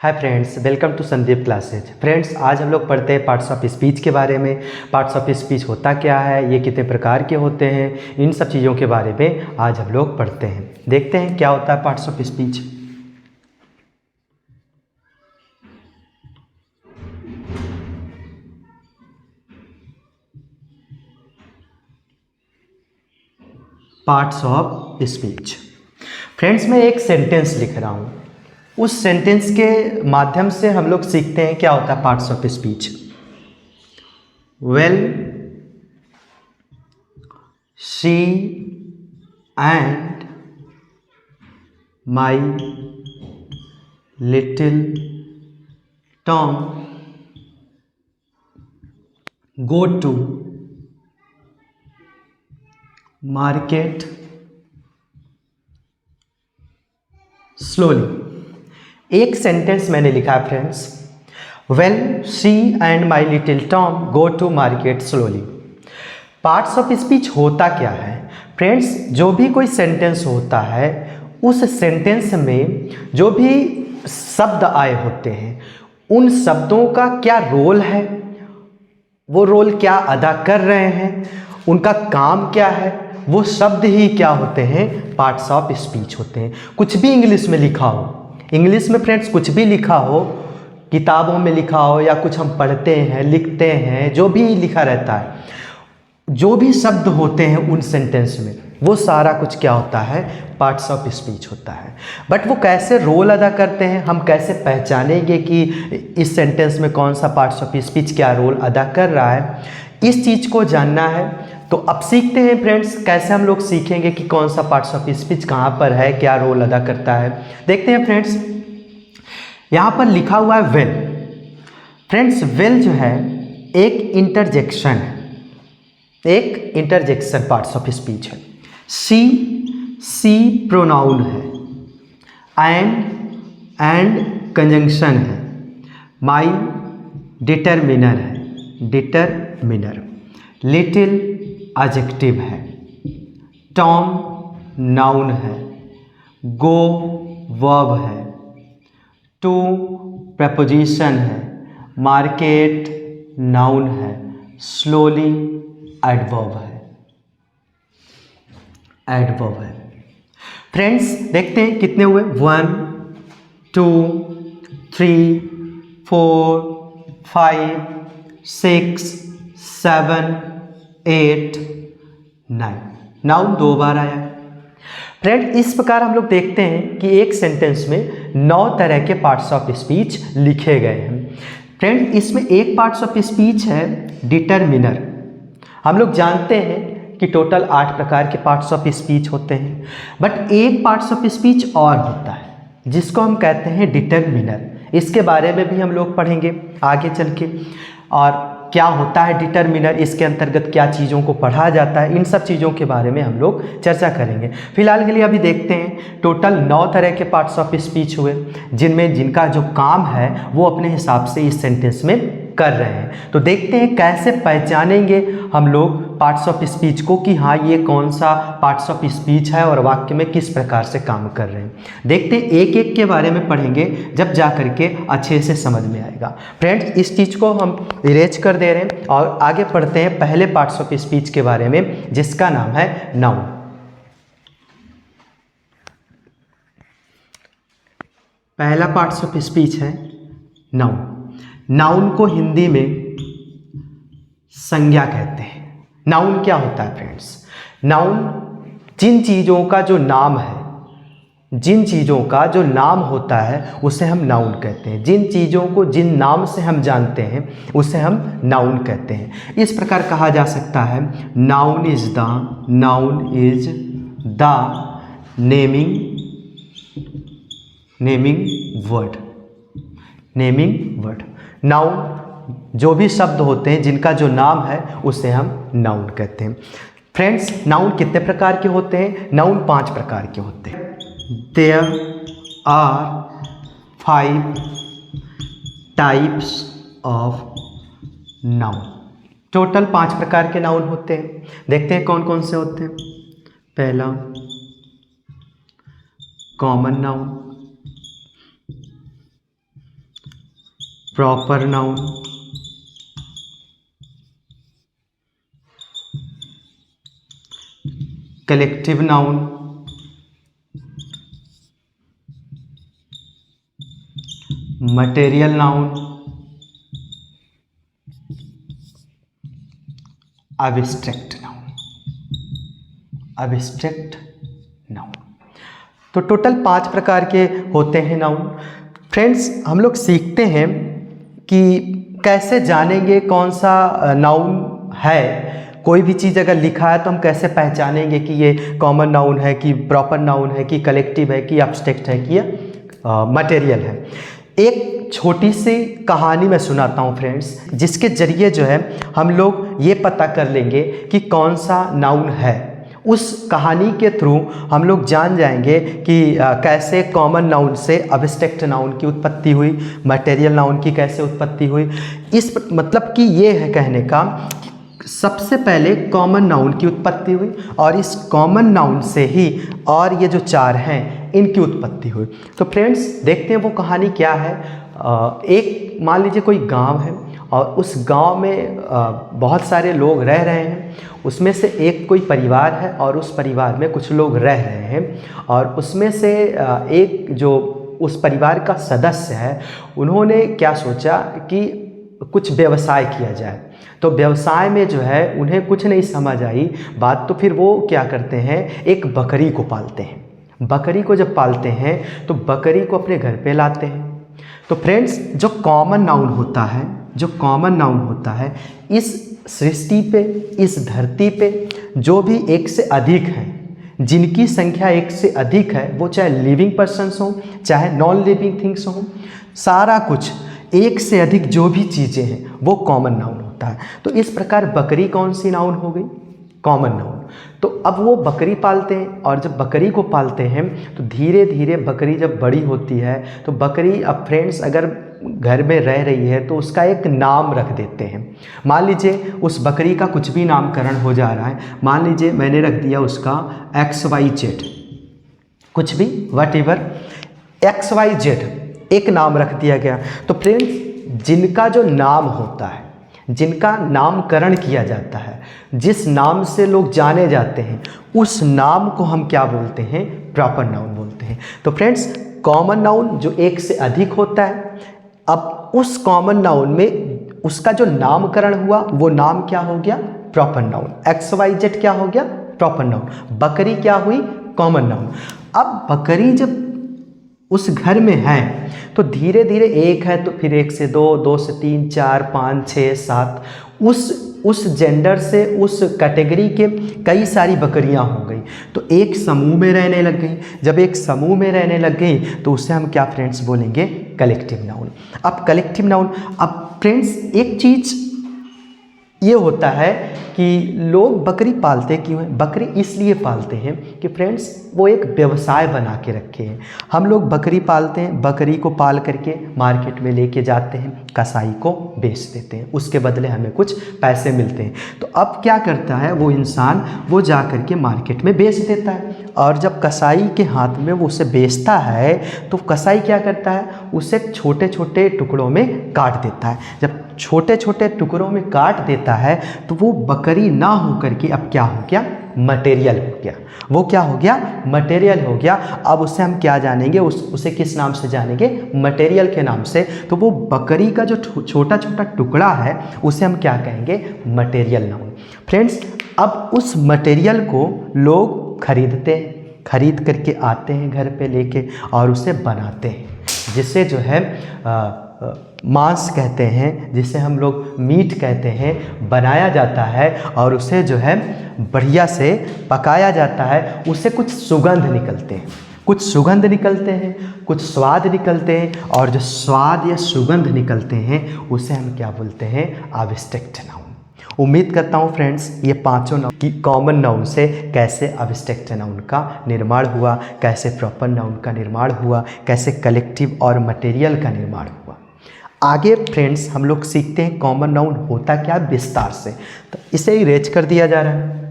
Hi friends, welcome to Sandeep classes. Friends, आज हम लोग पढ़ते हैं पार्ट्स ऑफ स्पीच के बारे में। पार्ट्स ऑफ स्पीच होता क्या है, ये कितने प्रकार के होते हैं, इन सब चीज़ों के बारे में आज हम लोग पढ़ते हैं। देखते हैं क्या होता है parts of speech. Parts of speech. Friends, मैं एक सेंटेंस लिख रहा हूँ, उस सेंटेंस के माध्यम से हम लोग सीखते हैं क्या होता है parts of speech. Well, she and my little Tom go to market slowly. एक सेंटेंस मैंने लिखा है friends, well she and my little Tom go to market slowly. Parts of speech होता क्या है फ्रेंड्स, जो भी कोई सेंटेंस होता है उस सेंटेंस में जो भी शब्द आए होते हैं उन शब्दों का क्या रोल है, वो रोल क्या अदा कर रहे हैं, उनका काम क्या है, वो शब्द ही क्या होते हैं, पार्ट्स ऑफ स्पीच होते हैं। कुछ भी इंग्लिश में लिखा हो, इंग्लिश में फ्रेंड्स कुछ भी लिखा हो, किताबों में लिखा हो या कुछ हम पढ़ते हैं लिखते हैं, जो भी लिखा रहता है, जो भी शब्द होते हैं उन सेंटेंस में, वो सारा कुछ क्या होता है, पार्ट्स ऑफ स्पीच होता है। बट वो कैसे रोल अदा करते हैं, हम कैसे पहचानेंगे कि इस सेंटेंस में कौन सा पार्ट्स ऑफ स्पीच क्या रोल अदा कर रहा है, इस चीज़ को जानना है। तो अब सीखते हैं फ्रेंड्स, कैसे हम लोग सीखेंगे कि कौन सा पार्ट्स ऑफ स्पीच कहाँ पर है, क्या रोल अदा करता है। देखते हैं फ्रेंड्स, यहाँ पर लिखा हुआ है वेल। फ्रेंड्स, वेल जो है एक इंटरजेक्शन है, एक इंटरजेक्शन पार्ट्स ऑफ स्पीच है। सी प्रोनाउन है, एंड कंजंक्शन है, माई डिटरमिनर है, डिटरमिनर, लिटिल एडजेक्टिव है, टॉम नाउन है, गो वर्ब है, टू प्रपोजिशन है, मार्केट नाउन है, स्लोली एडवर्ब है, एडवर्ब है। फ्रेंड्स, देखते हैं कितने हुए, 1 2 3 4 5 6 7 8 9। नाउन 2 बार आया। फ्रेंड, इस प्रकार हम लोग देखते हैं कि एक सेंटेंस में 9 तरह के पार्ट्स ऑफ स्पीच लिखे गए हैं। फ्रेंड, इसमें एक पार्ट्स ऑफ स्पीच है डिटरमिनर। हम लोग जानते हैं कि टोटल 8 प्रकार के पार्ट्स ऑफ स्पीच होते हैं, बट एक पार्ट्स ऑफ स्पीच और होता है जिसको हम कहते हैं डिटरमिनर। इसके बारे में भी हम लोग पढ़ेंगे आगे चल के, और क्या होता है डिटरमिनर, इसके अंतर्गत क्या चीज़ों को पढ़ा जाता है, इन सब चीज़ों के बारे में हम लोग चर्चा करेंगे। फिलहाल के लिए अभी देखते हैं, टोटल 9 तरह के पार्ट्स ऑफ स्पीच हुए, जिनका जो काम है वो अपने हिसाब से इस सेंटेंस में कर रहे हैं। तो देखते हैं कैसे पहचानेंगे हम लोग पार्ट्स ऑफ स्पीच को कि हाँ ये कौन सा पार्ट्स ऑफ स्पीच है और वाक्य में किस प्रकार से काम कर रहे हैं। देखते हैं, एक एक के बारे में पढ़ेंगे, जब जा करके अच्छे से समझ में आएगा। फ्रेंड्स, इस चीज़ को हम इरेज कर दे रहे हैं और आगे पढ़ते हैं पहले पार्ट्स ऑफ स्पीच के बारे में, जिसका नाम है नाउन। पहला पार्ट्स ऑफ स्पीच है नाउन। नाउन को हिंदी में संज्ञा कहते हैं। नाउन क्या होता है फ्रेंड्स, नाउन जिन चीज़ों का जो नाम है, जिन चीज़ों का जो नाम होता है उसे हम नाउन कहते हैं। जिन चीज़ों को जिन नाम से हम जानते हैं उसे हम नाउन कहते हैं। इस प्रकार कहा जा सकता है, noun is the naming word. Naming word, noun जो भी शब्द होते हैं जिनका जो नाम है उसे हम नाउन कहते हैं। फ्रेंड्स, नाउन कितने प्रकार के होते हैं, नाउन 5 प्रकार के होते हैं। There are 5 types of noun। Total 5 प्रकार के नाउन होते हैं। देखते हैं कौन कौन से होते हैं। पहला common noun, proper noun, collective noun, material noun, abstract noun, abstract noun. तो टोटल 5 प्रकार के होते हैं नाउन। फ्रेंड्स, हम लोग सीखते हैं कि कैसे जानेंगे कौन सा नाउन है। कोई भी चीज़ अगर लिखा है तो हम कैसे पहचानेंगे कि ये कॉमन नाउन है, कि प्रॉपर नाउन है, कि कलेक्टिव है, कि एब्स्ट्रैक्ट है, कि मटेरियल है। एक छोटी सी कहानी मैं सुनाता हूँ फ्रेंड्स, जिसके ज़रिए जो है हम लोग ये पता कर लेंगे कि कौन सा नाउन है। उस कहानी के थ्रू हम लोग जान जाएंगे कि कैसे कॉमन नाउन से एब्स्ट्रैक्ट नाउन की उत्पत्ति हुई, मटेरियल नाउन की कैसे उत्पत्ति हुई। इस मतलब कि ये है कहने का, सबसे पहले कॉमन नाउन की उत्पत्ति हुई और इस कॉमन नाउन से ही और ये जो 4 हैं इनकी उत्पत्ति हुई। तो फ्रेंड्स, देखते हैं वो कहानी क्या है। एक मान लीजिए कोई गांव है और उस गांव में बहुत सारे लोग रह रहे हैं। उसमें से एक कोई परिवार है और उस परिवार में कुछ लोग रह रहे हैं और उसमें से एक जो उस परिवार का सदस्य है, उन्होंने क्या सोचा कि कुछ व्यवसाय किया जाए। तो व्यवसाय में जो है उन्हें कुछ नहीं समझ आई बात, तो फिर वो क्या करते हैं, एक बकरी को पालते हैं। बकरी को जब पालते हैं तो बकरी को अपने घर पे लाते हैं। तो फ्रेंड्स, जो कॉमन नाउन होता है, जो कॉमन नाउन होता है, इस सृष्टि पे, इस धरती पे जो भी एक से अधिक हैं, जिनकी संख्या एक से अधिक है, वो चाहे लिविंग पर्सन्स हों चाहे नॉन लिविंग थिंग्स हों, सारा कुछ एक से अधिक जो भी चीज़ें हैं वो कॉमन नाउन होता है। तो इस प्रकार बकरी कौन सी नाउन हो गई, कॉमन नाउन। तो अब वो बकरी पालते हैं और जब बकरी को पालते हैं तो धीरे धीरे बकरी जब बड़ी होती है तो बकरी, अब फ्रेंड्स अगर घर में रह रही है तो उसका एक नाम रख देते हैं। मान लीजिए उस बकरी का कुछ भी नामकरण हो जा रहा है, मान लीजिए मैंने रख दिया उसका XYZ, कुछ भी वट एवर XYZ एक नाम रख दिया गया। तो फ्रेंड्स, जिनका जो नाम होता है, जिनका नामकरण किया जाता है, जिस नाम से लोग जाने जाते हैं, उस नाम को हम क्या बोलते हैं, प्रॉपर नाउन बोलते हैं। तो फ्रेंड्स, कॉमन नाउन जो एक से अधिक होता है, अब उस कॉमन नाउन में उसका जो नामकरण हुआ वो नाम क्या हो गया, प्रॉपर नाउन। XYZ क्या हो गया, प्रॉपर नाउन। बकरी क्या हुई, कॉमन नाउन। अब बकरी जब उस घर में है तो धीरे धीरे एक है तो फिर 1 से 2, 2 से 3, 4, 5, 6, 7, उस जेंडर से, उस कैटेगरी के कई सारी बकरियां हो गई। तो एक समूह में रहने लग गई। जब एक समूह में रहने लग गई तो उसे हम क्या फ्रेंड्स बोलेंगे, कलेक्टिव नाउन। अब कलेक्टिव नाउन, अब फ्रेंड्स एक चीज़ ये होता है कि लोग बकरी पालते क्यों हैं, बकरी इसलिए पालते हैं कि फ्रेंड्स वो एक व्यवसाय बना के रखे हैं। हम लोग बकरी पालते हैं, बकरी को पाल करके मार्केट में लेके जाते हैं, कसाई को बेच देते हैं, उसके बदले हमें कुछ पैसे मिलते हैं। तो अब क्या करता है वो इंसान, वो जा कर के मार्केट में बेच देता है और जब कसाई के हाथ में वो उसे बेचता है तो कसाई क्या करता है, उसे छोटे छोटे टुकड़ों में काट देता है। जब छोटे छोटे टुकड़ों में काट देता है तो वो बकरी ना हो करके अब क्या हो गया, मटेरियल हो गया। वो क्या हो गया, मटेरियल हो गया। अब उससे हम क्या जानेंगे, उसे किस नाम से जानेंगे, मटेरियल के नाम से। तो वो बकरी का जो छोटा छोटा टुकड़ा है उसे हम क्या कहेंगे, मटेरियल नाउन। फ्रेंड्स, अब उस मटेरियल को लोग खरीदते हैं, खरीद करके आते हैं घर पे लेके और उसे बनाते हैं, जिसे जो है मांस कहते हैं, जिसे हम लोग मीट कहते हैं, बनाया जाता है और उसे जो है बढ़िया से पकाया जाता है। उसे कुछ सुगंध निकलते हैं, कुछ सुगंध निकलते हैं, कुछ स्वाद निकलते हैं और जो स्वाद या सुगंध निकलते हैं उसे हम क्या बोलते हैं, एब्स्ट्रैक्ट नाउन। उम्मीद करता हूँ फ्रेंड्स ये पांचों नाउन की कॉमन नाउन से कैसे एब्स्ट्रैक्ट नाउन का निर्माण हुआ, कैसे प्रॉपर नाउन का निर्माण हुआ, कैसे कलेक्टिव और मटेरियल का निर्माण हुआ। आगे फ्रेंड्स हम लोग सीखते हैं कॉमन नाउन होता क्या विस्तार से। तो इसे इरेज कर दिया जा रहा है।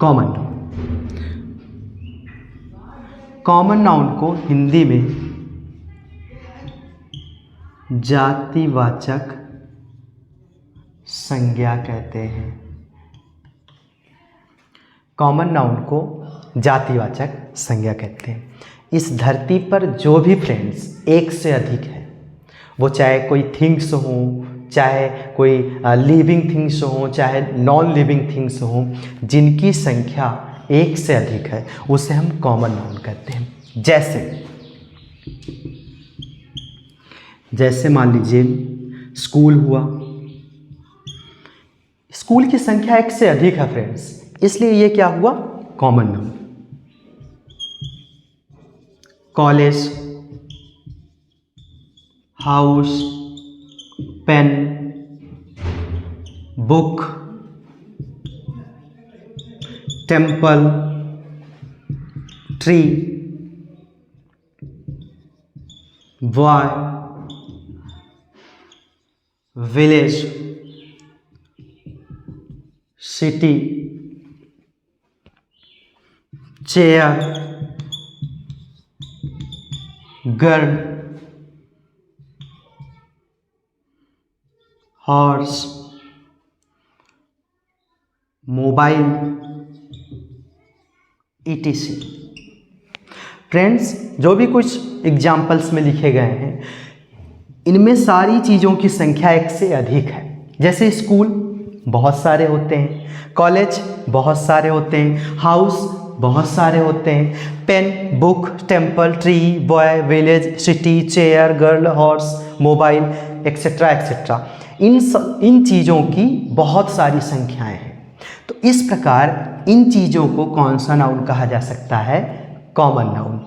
Common noun. कॉमन नाउन को हिंदी में जातिवाचक संज्ञा कहते हैं। कॉमन नाउन को जातिवाचक संज्ञा कहते हैं। इस धरती पर जो भी फ्रेंड्स एक से अधिक है, वो चाहे कोई थिंग्स हो, चाहे कोई लिविंग थिंग्स हो, चाहे नॉन लिविंग थिंग्स हो, जिनकी संख्या एक से अधिक है उसे हम कॉमन नाउन कहते हैं। जैसे मान लीजिए स्कूल हुआ, स्कूल की संख्या एक से अधिक है फ्रेंड्स, इसलिए ये क्या हुआ? Common noun. College, house, pen, book, temple, tree, boy, village, city, chair, girl, horse, mobile, etc। Friends, जो भी कुछ एग्जाम्पल्स में लिखे गए हैं, इनमें सारी चीज़ों की संख्या एक से अधिक है। जैसे स्कूल बहुत सारे होते हैं, कॉलेज बहुत सारे होते हैं, हाउस बहुत सारे होते हैं, pen, book, temple, tree, boy, village, city, chair, girl, horse, mobile, etcetera etcetera. इन चीज़ों की बहुत सारी संख्याएं हैं। तो इस प्रकार इन चीज़ों को कौन सा नाउन कहा जा सकता है? Common noun.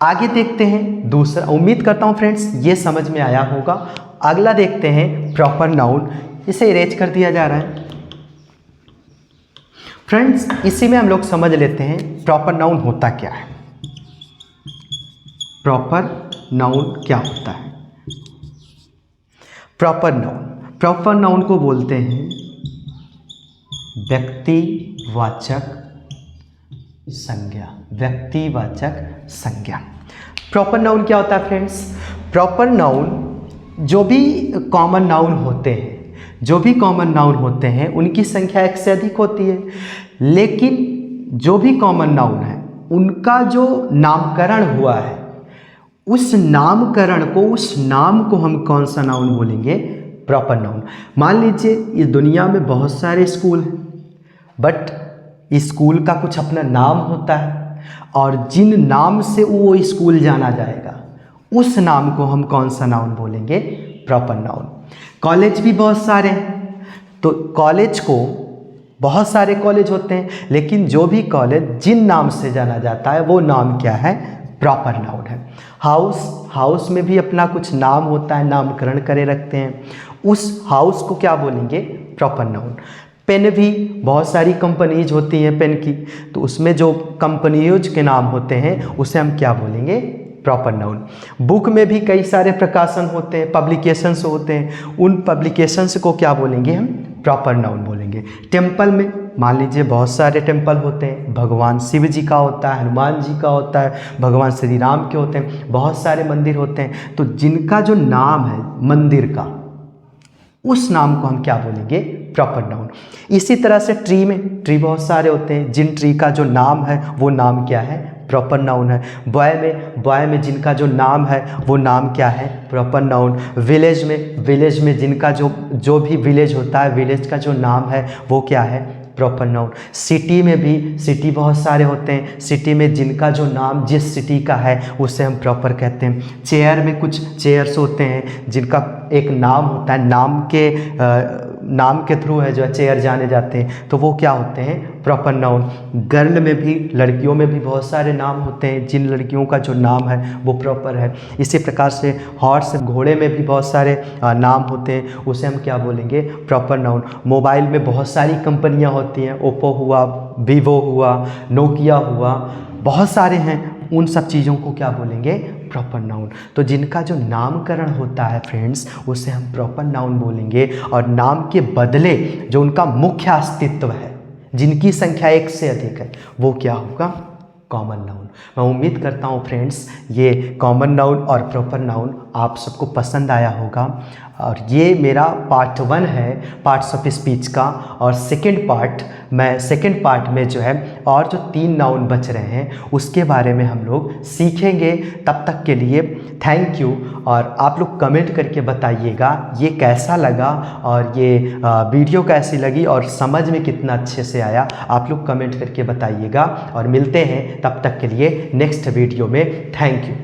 आगे देखते हैं दूसरा। उम्मीद करता हूँ फ्रेंड्स ये समझ में आया होगा। अगला देखते हैं प्रॉपर नाउन। इसे इरेज कर दिया जा रहा है फ्रेंड्स। इसी में हम लोग समझ लेते हैं प्रॉपर नाउन होता क्या है। प्रॉपर नाउन क्या होता है? प्रॉपर नाउन को बोलते हैं व्यक्तिवाचक संज्ञा। व्यक्तिवाचक संज्ञा। प्रॉपर नाउन क्या होता है फ्रेंड्स? प्रॉपर नाउन जो भी कॉमन नाउन होते हैं उनकी संख्या एक से अधिक होती है, लेकिन जो भी कॉमन नाउन है उनका जो नामकरण हुआ है उस नाम को हम कौन सा नाउन बोलेंगे? Proper noun. मान लीजिए इस दुनिया में बहुत सारे स्कूल हैं, बट स्कूल का कुछ अपना नाम होता है और जिन नाम से वो स्कूल जाना जाएगा उस नाम को हम कौन सा नाउन बोलेंगे? Proper noun. कॉलेज भी बहुत सारे हैं, तो कॉलेज को बहुत सारे कॉलेज होते हैं, लेकिन जो भी कॉलेज जिन नाम से जाना जाता है वो नाम क्या है? प्रॉपर नाउन है। हाउस में भी अपना कुछ नाम होता है, नामकरण करे रखते हैं, उस हाउस को क्या बोलेंगे? Proper noun. पेन भी बहुत सारी कंपनीज होती हैं पेन की, तो उसमें जो कंपनीज के नाम होते हैं उसे हम क्या बोलेंगे? Proper noun. बुक में भी कई सारे प्रकाशन होते हैं, पब्लिकेशंस होते हैं, उन पब्लिकेशंस को क्या बोलेंगे? हम प्रॉपर नाउन बोलेंगे। टेम्पल में मान लीजिए बहुत सारे टेम्पल होते हैं, भगवान शिव जी का होता है, हनुमान जी का होता है, भगवान श्री राम के होते हैं, बहुत सारे मंदिर होते हैं, तो जिनका जो नाम है मंदिर का उस नाम को हम क्या बोलेंगे? Proper noun. इसी तरह से ट्री बहुत सारे होते हैं, जिन ट्री का जो नाम है वो नाम क्या है? प्रॉपर नाउन है। बॉय में जिनका जो नाम है वो नाम क्या है? Proper noun. विलेज में जिनका जो भी विलेज होता है, विलेज का जो नाम है वो क्या है? Proper noun. सिटी में भी सिटी बहुत सारे होते हैं, सिटी में जिनका जो नाम जिस सिटी का है उसे हम प्रॉपर कहते हैं। चेयर में कुछ चेयर्स होते हैं जिनका एक नाम होता है, नाम के थ्रू है जो चेयर जाने जाते हैं, तो वो क्या होते हैं? Proper noun. गर्ल में भी, लड़कियों में भी बहुत सारे नाम होते हैं, जिन लड़कियों का जो नाम है वो प्रॉपर है। इसी प्रकार से हॉर्स, घोड़े में भी बहुत सारे नाम होते हैं, उसे हम क्या बोलेंगे? Proper noun. मोबाइल में बहुत सारी कंपनियां होती हैं, ओप्पो हुआ, वीवो हुआ, नोकिया हुआ, बहुत सारे हैं, उन सब चीज़ों को क्या बोलेंगे? Proper noun. तो जिनका जो नामकरण होता है फ्रेंड्स उसे हम प्रॉपर नाउन बोलेंगे, और नाम के बदले जो उनका मुख्य अस्तित्व है, जिनकी संख्या एक से अधिक है, वो क्या होगा? Common noun. मैं उम्मीद करता हूँ फ्रेंड्स ये कॉमन नाउन और प्रॉपर नाउन आप सबको पसंद आया होगा। और ये मेरा पार्ट 1 है पार्ट्स ऑफ स्पीच का, और सेकंड पार्ट में जो है और जो 3 नाउन बच रहे हैं उसके बारे में हम लोग सीखेंगे। तब तक के लिए थैंक यू। और आप लोग कमेंट करके बताइएगा ये कैसा लगा और ये वीडियो कैसी लगी और समझ में कितना अच्छे से आया, आप लोग कमेंट करके बताइएगा। और मिलते हैं तब तक के लिए नेक्स्ट वीडियो में। Thank you.